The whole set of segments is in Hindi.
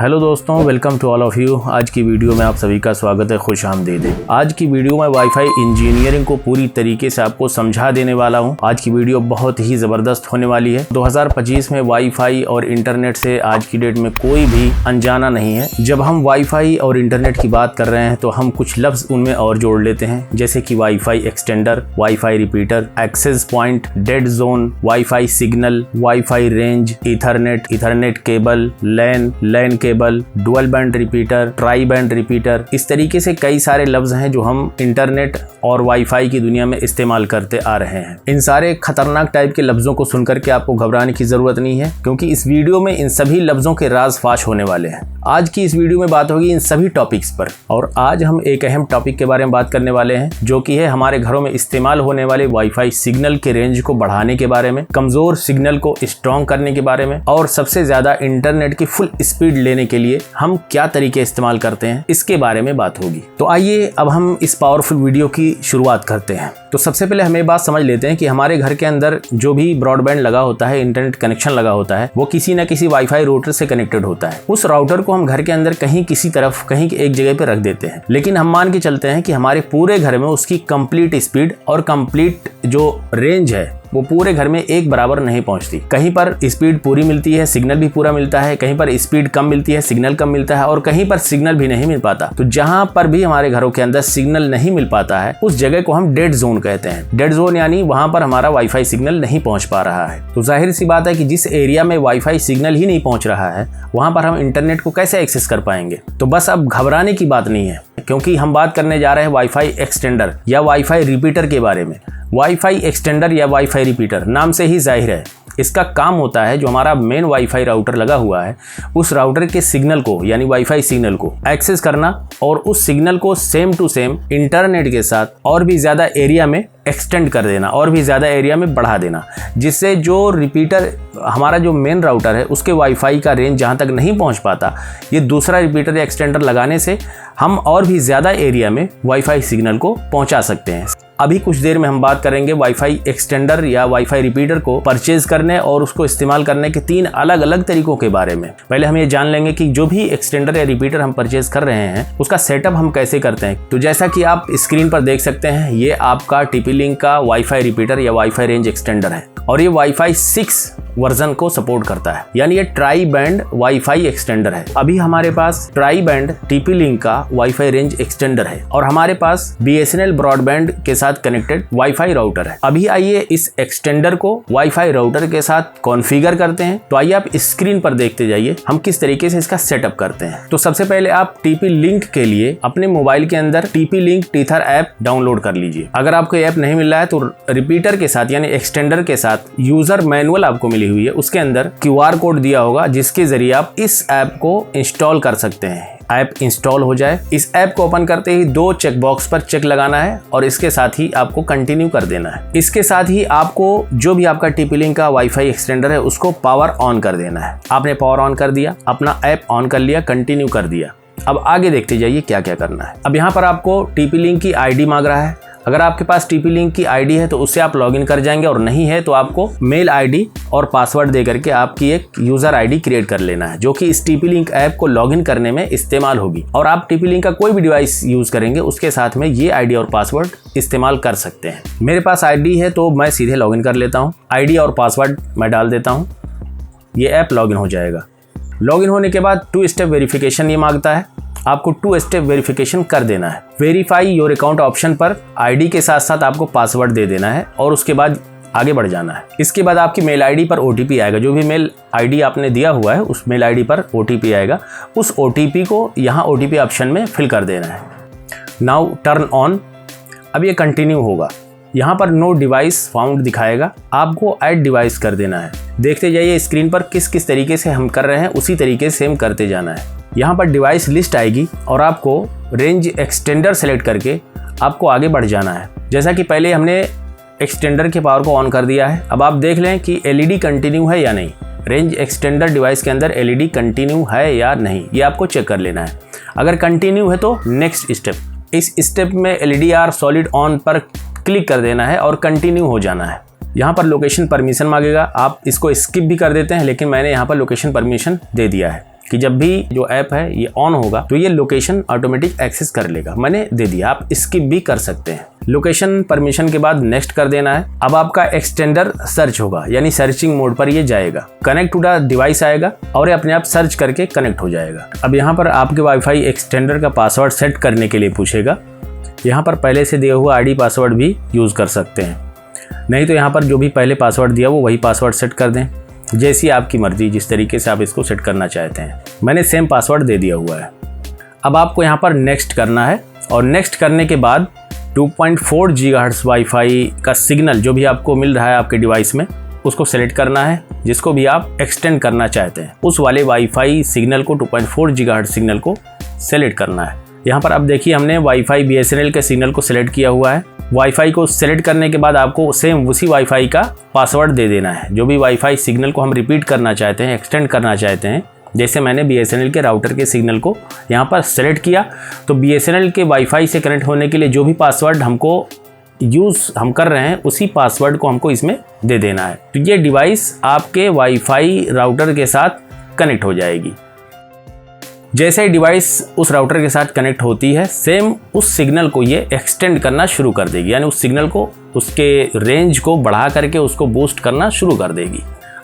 हेलो दोस्तों, welcome to all of you. आज की वीडियो में आप सभी का स्वागत है, खुश आमदीद। आज की वीडियो में वाईफाई इंजीनियरिंग को पूरी तरीके से आपको समझा देने वाला हूं। आज की वीडियो बहुत ही ज़बरदस्त होने वाली है। 2025 में वाईफाई और इंटरनेट से आज की डेट में कोई भी अनजाना नहीं है। जब हम वाईफाई और इंटरनेट की बात कर रहे हैं तो हम कुछ लफ्ज़ उनमें और जोड़ लेते हैं, जैसे कि wifi extender, wifi repeater, access point, dead zone, wifi signal, wifi range, ethernet cable, LAN cable, dual band repeater, tri band repeater. इस तरीके से कई सारे लफ्ज हैं जो हम इंटरनेट और वाईफाई की दुनिया में इस्तेमाल करते आ रहे हैं। इन सारे खतरनाक टाइप के लफ्जों को सुनकर के आपको घबराने की जरूरत नहीं है, क्योंकि इस वीडियो में इन सभी लफ्जों के राज फाश होने वाले हैं। आज की इस वीडियो में बात होगी इन सभी टॉपिक्स पर, और आज हम एक अहम टॉपिक के बारे में बात करने वाले हैं, जो कि है हमारे घरों में इस्तेमाल होने वाले वाईफाई सिग्नल के रेंज को बढ़ाने के बारे में, कमजोर सिग्नल को स्ट्रॉन्ग करने के बारे में, और सबसे ज्यादा इंटरनेट की फुल स्पीड लेने के लिए हम क्या तरीके इस्तेमाल करते हैं, इसके बारे में बात होगी। तो आइए अब हम इस पावरफुल वीडियो की शुरुआत करते हैं। तो सबसे पहले हमें बात समझ लेते हैं कि हमारे घर के अंदर जो भी ब्रॉडबैंड लगा होता है, इंटरनेट कनेक्शन लगा होता है, वो किसी न किसी वाईफाई राउटर से कनेक्टेड होता है। उस राउटर को हम घर के अंदर कहीं किसी तरफ कहीं एक जगह पे रख देते हैं, लेकिन हम मान के चलते हैं कि हमारे पूरे घर में उसकी कंप्लीट स्पीड और कंप्लीट जो रेंज है वो पूरे घर में एक बराबर नहीं पहुंचती। कहीं पर स्पीड पूरी मिलती है, सिग्नल भी पूरा मिलता है, कहीं पर स्पीड कम मिलती है, सिग्नल कम मिलता है, और कहीं पर सिग्नल भी नहीं मिल पाता। तो जहां पर भी हमारे घरों के अंदर सिग्नल नहीं मिल पाता है, उस जगह को हम डेड जोन कहते हैं। डेड जोन यानी वहां पर हमारा वाईफाई सिग्नल नहीं पहुंच पा रहा है। तो जाहिर सी बात है कि जिस एरिया में वाईफाई सिग्नल ही नहीं पहुंच रहा है, वहां पर हम इंटरनेट को कैसे एक्सेस कर पाएंगे। तो बस अब घबराने की बात नहीं है, क्योंकि हम बात करने जा रहे हैं वाईफाई एक्सटेंडर या वाईफाई रिपीटर के बारे में। वाईफाई एक्सटेंडर या वाईफाई रिपीटर नाम से ही जाहिर है, इसका काम होता है जो हमारा मेन वाईफाई राउटर लगा हुआ है, उस राउटर के सिग्नल को यानी वाईफाई सिग्नल को एक्सेस करना, और उस सिग्नल को सेम टू सेम इंटरनेट के साथ और भी ज़्यादा एरिया में एक्सटेंड कर देना, और भी ज़्यादा एरिया में बढ़ा देना, जिससे जो रिपीटर हमारा जो मेन राउटर है उसके वाईफाई का रेंज जहाँ तक नहीं पहुँच पाता, ये दूसरा रिपीटर या एक्सटेंडर लगाने से हम और भी ज़्यादा एरिया में वाईफाई सिग्नल को पहुँचा सकते हैं। अभी कुछ देर में हम बात करेंगे वाईफाई एक्सटेंडर या वाईफाई रिपीटर को परचेज करने और उसको इस्तेमाल करने के 3 अलग अलग तरीकों के बारे में। पहले हम ये जान लेंगे कि जो भी एक्सटेंडर या रिपीटर हम परचेज कर रहे हैं उसका सेटअप हम कैसे करते हैं। तो जैसा कि आप स्क्रीन पर देख सकते हैं, ये आपका TP-Link का वाईफाई रिपीटर या वाईफाई रेंज एक्सटेंडर है, और ये वाईफाई 6 वर्जन को सपोर्ट करता है, यानी ये ट्राई बैंड वाईफाई एक्सटेंडर है। अभी हमारे पास ट्राई बैंड TP-Link का वाईफाई रेंज एक्सटेंडर है, और हमारे पास BSNL ब्रॉडबैंड के साथ कनेक्टेड वाईफाई राउटर है। अभी आइए इस एक्सटेंडर को वाईफाई राउटर के साथ कॉन्फ़िगर करते हैं। तो आइए आप स्क्रीन पर देखते जाइए हम किस तरीके से इसका सेटअप करते हैं। तो सबसे पहले आप TP-Link के लिए अपने मोबाइल के अंदर TP-Link टीथर ऐप डाउनलोड कर लीजिए। अगर आपको ऐप नहीं मिल रहा है तो रिपीटर के साथ यानी एक्सटेंडर के साथ यूजर मैनुअल आपको मिली हुई है, उसके अंदर QR कोड दिया होगा, जिसके जरिए आप इस ऐप को इंस्टॉल कर सकते हैं। ऐप इंस्टॉल हो जाए, इस ऐप को ओपन करते ही 2 चेक बॉक्स पर चेक लगाना है, और इसके साथ ही आपको कंटिन्यू कर देना है। इसके साथ ही आपको जो भी आपका TP-Link का वाईफाई एक्सटेंडर है उसको पावर ऑन कर देना है। आपने पावर ऑन कर दिया, अपना ऐप ऑन कर लिया, कंटिन्यू कर दिया। अब आगे देखते जाइए क्या क्या करना है। अब यहाँ पर आपको TP-Link की ID मांग रहा है। अगर आपके पास TP-Link की ID है तो उससे आप लॉगिन कर जाएंगे, और नहीं है तो आपको मेल ID और पासवर्ड दे करके आपकी एक यूजर ID क्रिएट कर लेना है, जो कि इस TP-Link ऐप को लॉगिन करने में इस्तेमाल होगी। और आप TP-Link का कोई भी डिवाइस यूज करेंगे उसके साथ में ये ID और पासवर्ड इस्तेमाल कर सकते हैं। मेरे पास ID है तो मैं सीधे लॉगिन कर लेता हूँ। ID और पासवर्ड मैं डाल देता हूँ, ये ऐप लॉगिन हो जाएगा। लॉगिन होने के बाद 2 स्टेप वेरिफिकेशन ये मांगता है, आपको 2 स्टेप वेरिफिकेशन कर देना है। वेरीफाई योर अकाउंट ऑप्शन पर ID के साथ साथ आपको पासवर्ड दे देना है, और उसके बाद आगे बढ़ जाना है। इसके बाद आपकी मेल ID पर OTP आएगा। जो भी मेल ID आपने दिया हुआ है उस मेल ID पर OTP आएगा। उस OTP को यहाँ OTP ऑप्शन में फिल कर देना है। Now turn on. अब ये कंटिन्यू होगा। यहाँ पर नो डिवाइस फाउंड दिखाएगा, आपको ऐड डिवाइस कर देना है। देखते जाइए स्क्रीन पर किस किस तरीके से हम कर रहे हैं, उसी तरीके से सेम करते जाना है। यहाँ पर डिवाइस लिस्ट आएगी, और आपको रेंज एक्सटेंडर सेलेक्ट करके आपको आगे बढ़ जाना है। जैसा कि पहले हमने एक्सटेंडर के पावर को ऑन कर दिया है, अब आप देख लें कि LED कंटिन्यू है या नहीं। रेंज एक्सटेंडर डिवाइस के अंदर LED कंटिन्यू है या नहीं, ये आपको चेक कर लेना है। अगर कंटिन्यू है तो नेक्स्ट स्टेप, इस स्टेप में LDR सॉलिड ऑन पर क्लिक कर देना है और कंटिन्यू हो जाना है। यहाँ पर लोकेशन परमिशन मांगेगा, आप इसको स्किप भी कर देते हैं, लेकिन मैंने यहाँ पर लोकेशन परमिशन दे दिया है। कि जब भी जो ऐप है ये ऑन होगा तो ये लोकेशन ऑटोमेटिक एक्सेस कर लेगा। मैंने दे दिया, आप स्किप भी कर सकते हैं। लोकेशन परमिशन के बाद नेक्स्ट कर देना है। अब आपका एक्सटेंडर सर्च होगा, यानी सर्चिंग मोड पर ये जाएगा, कनेक्ट टू द डिवाइस आएगा और ये अपने आप सर्च करके कनेक्ट हो जाएगा। अब यहाँ पर आपके वाईफाई एक्सटेंडर का पासवर्ड सेट करने के लिए पूछेगा। यहाँ पर पहले से दिया हुआ आईडी पासवर्ड भी यूज़ कर सकते हैं, नहीं तो यहाँ पर जो भी पहले पासवर्ड दिया वो वही पासवर्ड सेट कर दें, जैसी आपकी मर्जी, जिस तरीके से आप इसको सेट करना चाहते हैं। मैंने सेम पासवर्ड दे दिया हुआ है। अब आपको यहाँ पर नेक्स्ट करना है और नेक्स्ट करने के बाद 2.4 गीगाहर्ट्ज़ वाईफाई का सिग्नल जो भी आपको मिल रहा है आपके डिवाइस में उसको सेलेक्ट करना है, जिसको भी आप एक्सटेंड करना चाहते हैं उस वाले वाईफाई सिग्नल को 2.4 गीगाहर्ट्ज़ सिग्नल को सेलेक्ट करना है। यहाँ पर अब देखिए हमने वाईफाई BSNL के सिग्नल को सेलेक्ट किया हुआ है। वाईफाई को सेलेक्ट करने के बाद आपको सेम उसी वाईफाई का पासवर्ड दे देना है। जो भी वाईफाई सिग्नल को हम रिपीट करना चाहते हैं, एक्सटेंड करना चाहते हैं, जैसे मैंने BSNL के राउटर के सिग्नल को यहाँ पर सेलेक्ट किया तो BSNL के वाईफाई से कनेक्ट होने के लिए जो भी पासवर्ड हमको हम कर रहे हैं उसी पासवर्ड को हमको इसमें दे देना है। तो ये डिवाइस आपके वाईफाई राउटर के साथ कनेक्ट हो जाएगी। जैसे ही डिवाइस उस राउटर के साथ कनेक्ट होती है, सेम उस सिग्नल को ये एक्सटेंड करना शुरू कर देगी, यानी उस सिग्नल को, उसके रेंज को बढ़ा करके उसको बूस्ट करना शुरू कर देगी।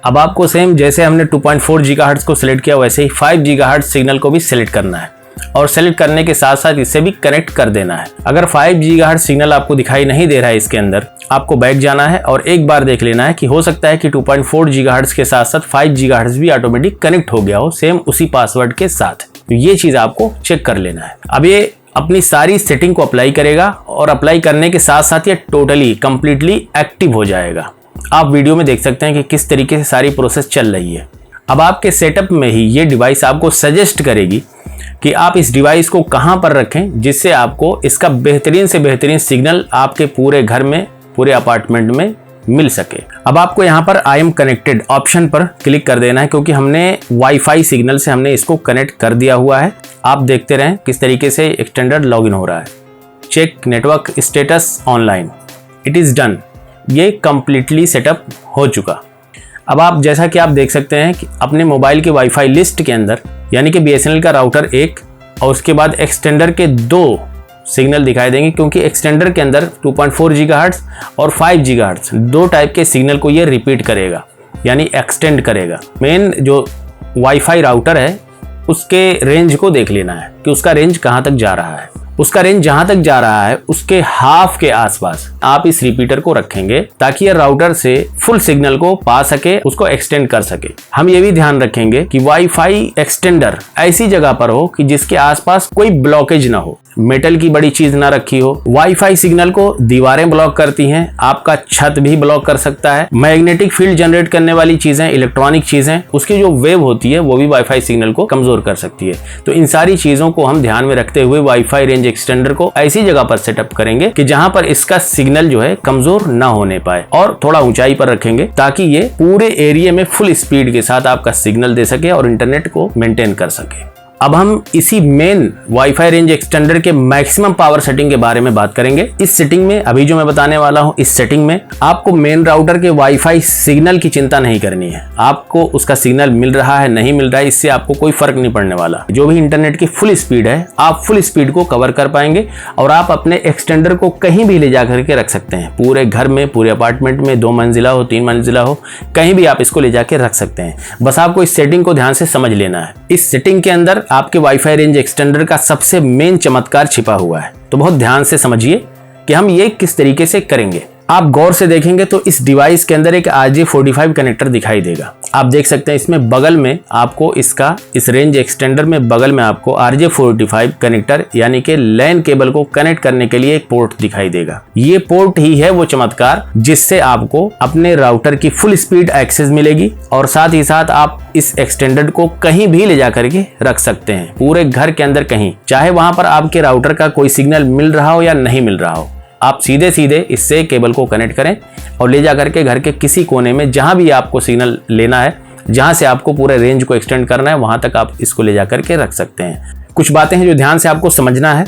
अब आपको सेम जैसे हमने 2.4 गीगाहर्ट्ज़ को सिलेक्ट किया वैसे ही 5 गीगाहर्ट्ज़ सिग्नल को भी सिलेक्ट करना है और सेलेक्ट करने के साथ साथ इसे भी कनेक्ट कर देना है। अगर 5 गीगाहर्ट्ज़ सिग्नल आपको दिखाई नहीं दे रहा है इसके अंदर, आपको बैक जाना है और एक बार देख लेना है कि हो सकता है कि 2.4 गीगाहर्ट्ज़ के साथ साथ 5 गीगाहर्ट्ज़ भी ऑटोमेटिक कनेक्ट हो गया हो सेम उसी पासवर्ड के साथ। तो ये चीज़ आपको चेक कर लेना है। अब ये अपनी सारी सेटिंग को अप्लाई करेगा और अप्लाई करने के साथ साथ ये टोटली कंप्लीटली एक्टिव हो जाएगा। आप वीडियो में देख सकते हैं कि किस तरीके से सारी प्रोसेस चल रही है। अब आपके सेटअप में ही ये डिवाइस आपको सजेस्ट करेगी कि आप इस डिवाइस को कहां पर रखें, जिससे आपको इसका बेहतरीन से बेहतरीन सिग्नल आपके पूरे घर में, पूरे अपार्टमेंट में मिल सके। अब आपको यहाँ पर आई एम कनेक्टेड ऑप्शन पर क्लिक कर देना है, क्योंकि हमने वाईफाई सिग्नल से हमने इसको कनेक्ट कर दिया हुआ है। आप देखते रहें किस तरीके से एक्सटेंडर लॉगिन हो रहा है। Check network status online, it is done. ये कंप्लीटली सेटअप हो चुका। अब आप जैसा कि आप देख सकते हैं कि अपने मोबाइल के वाईफाई लिस्ट के अंदर, यानी कि BSNL का राउटर 1 और उसके बाद एक्सटेंडर के 2 सिग्नल दिखाई देंगे, क्योंकि एक्सटेंडर के अंदर 2.4 गीगाहर्ट्ज़ और 5 गीगाहर्ट्ज़ 2 टाइप के सिग्नल को ये रिपीट करेगा, यानी एक्सटेंड करेगा। मेन जो वाईफाई राउटर है उसके रेंज को देख लेना है कि उसका रेंज कहाँ तक जा रहा है। उसका रेंज जहां तक जा रहा है उसके हाफ के आसपास आप इस रिपीटर को रखेंगे, ताकि ये राउटर से फुल सिग्नल को पा सके, उसको एक्सटेंड कर सके। हम ये भी ध्यान रखेंगे कि वाईफाई एक्सटेंडर ऐसी जगह पर हो कि जिसके आसपास कोई ब्लॉकेज ना हो, मेटल की बड़ी चीज ना रखी हो। वाईफाई सिग्नल को दीवारें ब्लॉक करती हैं, आपका छत भी ब्लॉक कर सकता है। मैग्नेटिक फील्ड जनरेट करने वाली चीजें, इलेक्ट्रॉनिक चीजें, उसकी जो वेव होती है वो भी वाईफाई सिग्नल को कमजोर कर सकती है। तो इन सारी चीजों को हम ध्यान में रखते हुए वाईफाई रेंज एक्सटेंडर को ऐसी जगह पर सेटअप करेंगे कि जहां पर इसका सिग्नल जो है कमजोर ना होने पाए, और थोड़ा ऊंचाई पर रखेंगे ताकि ये पूरे एरिया में फुल स्पीड के साथ आपका सिग्नल दे सके और इंटरनेट को मेंटेन कर सके। अब हम इसी मेन वाईफाई रेंज एक्सटेंडर के मैक्सिमम पावर सेटिंग के बारे में बात करेंगे। इस सेटिंग में अभी जो मैं बताने वाला हूं, इस सेटिंग में आपको मेन राउटर के वाईफाई सिग्नल की चिंता नहीं करनी है। आपको उसका सिग्नल मिल रहा है नहीं मिल रहा है, इससे आपको कोई फर्क नहीं पड़ने वाला। जो भी इंटरनेट की फुल स्पीड है, आप फुल स्पीड को कवर कर पाएंगे और आप अपने एक्सटेंडर को कहीं भी ले जा करके रख सकते हैं। पूरे घर में, पूरे अपार्टमेंट में, 2 मंजिला हो, 3 मंजिला हो, कहीं भी आप इसको ले जाके रख सकते हैं। बस आपको इस सेटिंग को ध्यान से समझ लेना है। इस सेटिंग के अंदर आपके वाईफाई रेंज एक्सटेंडर का सबसे मेन चमत्कार छिपा हुआ है, तो बहुत ध्यान से समझिए कि हम ये किस तरीके से करेंगे। आप गौर से देखेंगे तो इस डिवाइस के अंदर एक RJ45 कनेक्टर दिखाई देगा। आप देख सकते हैं इसमें बगल में आपको इस रेंज एक्सटेंडर में बगल में आपको RJ45 कनेक्टर यानी कि लैन केबल को कनेक्ट करने के लिए एक पोर्ट दिखाई देगा। ये पोर्ट ही है वो चमत्कार जिससे आपको अपने राउटर की फुल स्पीड एक्सेस मिलेगी और साथ ही साथ आप इस एक्सटेंडर को कहीं भी ले जा करके रख सकते हैं, पूरे घर के अंदर कहीं, चाहे वहां पर आपके राउटर का कोई सिग्नल मिल रहा हो या नहीं मिल रहा हो। आप सीधे सीधे इससे केबल को कनेक्ट करें और ले जा करके घर के किसी कोने में जहां भी आपको सिग्नल लेना है, जहां से आपको पूरे रेंज को एक्सटेंड करना है, वहां तक आप इसको ले जा करके रख सकते हैं। कुछ बातें हैं जो ध्यान से आपको समझना है।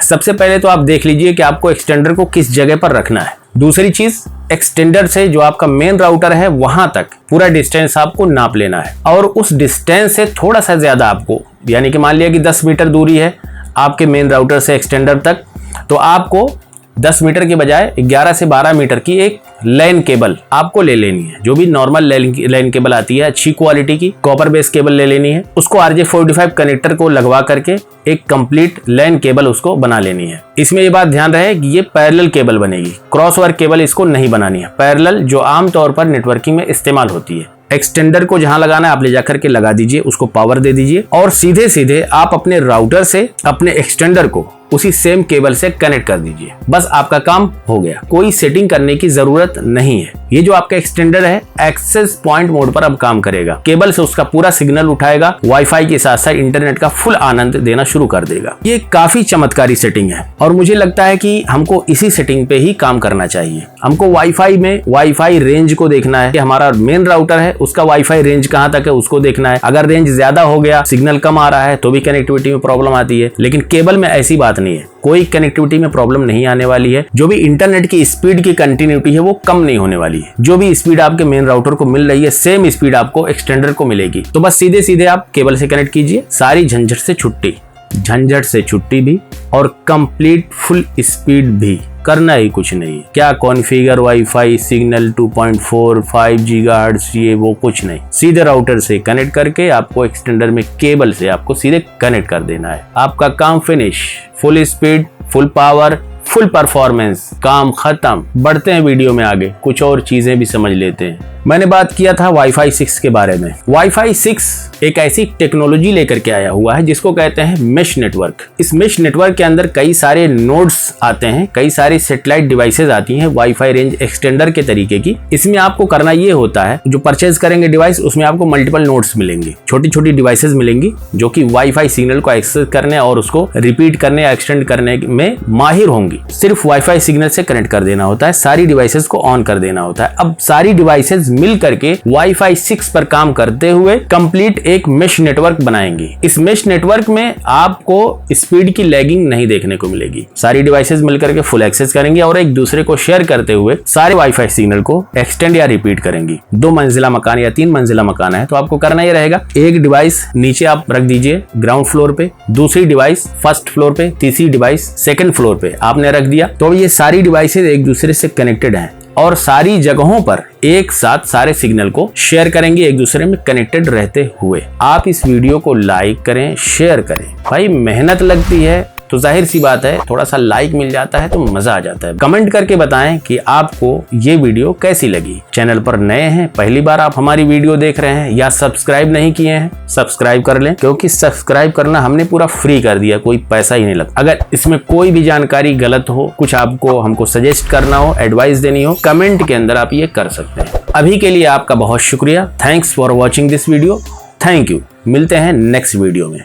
सबसे पहले तो आप देख लीजिए कि आपको एक्सटेंडर को किस जगह पर रखना है। दूसरी चीज, एक्सटेंडर से जो आपका मेन राउटर है वहां तक पूरा डिस्टेंस आपको नाप लेना है, और उस डिस्टेंस से थोड़ा सा ज्यादा आपको, यानी कि मान लिया कि 10 मीटर दूरी है आपके मेन राउटर से एक्सटेंडर तक, तो आपको 10 मीटर के बजाय 11 से 12 मीटर की एक लैन केबल आपको ले लेनी है। जो भी नॉर्मल लैन केबल आती है अच्छी क्वालिटी की कॉपर बेस केबल ले लेनी है। उसको RJ45 कनेक्टर को लगवा करके एक कंप्लीट लैन केबल उसको बना लेनी है। इसमें ये बात ध्यान रहे कि ये पैरेलल केबल बनेगी, क्रॉसओवर केबल इसको नहीं बनानी है। पैरेलल जो आमतौर पर नेटवर्किंग में इस्तेमाल होती है। एक्सटेंडर को जहां लगाना है आप ले जाकर के लगा दीजिए, उसको पावर दे दीजिए, और सीधे सीधे आप अपने राउटर से अपने एक्सटेंडर को उसी सेम केबल से कनेक्ट कर दीजिए। बस आपका काम हो गया, कोई सेटिंग करने की जरूरत नहीं है। ये जो आपका एक्सटेंडर है एक्सेस पॉइंट मोड पर अब काम करेगा। केबल से उसका पूरा सिग्नल उठाएगा, वाईफाई के साथ साथ इंटरनेट का फुल आनंद देना शुरू कर देगा। ये काफी चमत्कारी सेटिंग है और मुझे लगता है कि हमको इसी सेटिंग पे ही काम करना चाहिए। हमको वाईफाई में वाईफाई रेंज को देखना है कि हमारा मेन राउटर है उसका वाईफाई रेंज कहां तक है उसको देखना है। अगर रेंज ज्यादा हो गया, सिग्नल कम आ रहा है तो भी कनेक्टिविटी में प्रॉब्लम आती है, लेकिन केबल में ऐसी बात नहीं है, कोई कनेक्टिविटी में प्रॉब्लम नहीं आने वाली है। जो भी इंटरनेट की स्पीड की कंटिन्यूटी है वो कम नहीं होने वाली है। जो भी स्पीड आपके मेन राउटर को मिल रही है सेम स्पीड आपको एक्सटेंडर को मिलेगी। तो बस सीधे सीधे आप केबल से कनेक्ट कीजिए, सारी झंझट से छुट्टी भी और कंप्लीट फुल स्पीड भी, करना ही कुछ नहीं। क्या कॉन्फ़िगर वाईफाई सिग्नल 2.4 5 गीगाहर्ट्ज़ ये वो कुछ नहीं, सीधे राउटर से कनेक्ट करके आपको एक्सटेंडर में केबल से आपको सीधे कनेक्ट कर देना है। आपका काम finish, full speed, full power, full performance, काम खत्म। बढ़ते हैं वीडियो में आगे, कुछ और चीजें भी समझ लेते हैं। मैंने बात किया था वाईफाई 6 के बारे में। वाईफाई 6 एक ऐसी टेक्नोलॉजी लेकर के आया हुआ है जिसको कहते हैं मेश नेटवर्क। इस मेश नेटवर्क के अंदर कई सारे नोड्स आते हैं, कई सारी सैटेलाइट डिवाइसेज आती हैं वाईफाई रेंज एक्सटेंडर के तरीके की। इसमें आपको करना ये होता है, जो परचेज करेंगे डिवाइस उसमें आपको मल्टीपल नोड्स मिलेंगे, छोटी छोटी डिवाइसेज मिलेंगी जो कि वाईफाई सिग्नल को एक्सेस करने और उसको रिपीट करने या एक्सटेंड करने में माहिर होंगी। सिर्फ वाईफाई सिग्नल से कनेक्ट कर देना होता है, सारी डिवाइसेज को ऑन कर देना होता है। अब सारी डिवाइसेज मिल करके वाईफाई 6 पर काम करते हुए कंप्लीट एक मेश नेटवर्क बनाएंगे। इस मेश नेटवर्क में आपको स्पीड की लैगिंग नहीं देखने को मिलेगी। सारी डिवाइसेज मिलकर के फुल एक्सेस करेंगे और एक दूसरे को शेयर करते हुए सारे वाईफाई सिग्नल को एक्सटेंड या रिपीट करेंगी। 2 मंजिला मकान या 3 मंजिला मकान है तो आपको करना ये रहेगा, एक डिवाइस नीचे आप रख दीजिए ग्राउंड फ्लोर पे, दूसरी डिवाइस फर्स्ट फ्लोर पे, तीसरी डिवाइस सेकंड फ्लोर पे आपने रख दिया। तो ये सारी डिवाइसेज एक दूसरे से कनेक्टेड हैं और सारी जगहों पर एक साथ सारे सिग्नल को शेयर करेंगे एक दूसरे में कनेक्टेड रहते हुए। आप इस वीडियो को लाइक करें, शेयर करें। भाई मेहनत लगती है तो जाहिर सी बात है थोड़ा सा लाइक मिल जाता है तो मजा आ जाता है। कमेंट करके बताएं कि आपको ये वीडियो कैसी लगी। चैनल पर नए हैं, पहली बार आप हमारी वीडियो देख रहे हैं या सब्सक्राइब नहीं किए हैं, सब्सक्राइब कर लें, क्योंकि सब्सक्राइब करना हमने पूरा फ्री कर दिया, कोई पैसा ही नहीं लगता। अगर इसमें कोई भी जानकारी गलत हो, कुछ आपको हमको सजेस्ट करना हो, एडवाइस देनी हो, कमेंट के अंदर आप ये कर सकते हैं। अभी के लिए आपका बहुत शुक्रिया। Thanks for watching this video. Thank you. मिलते हैं नेक्स्ट वीडियो में।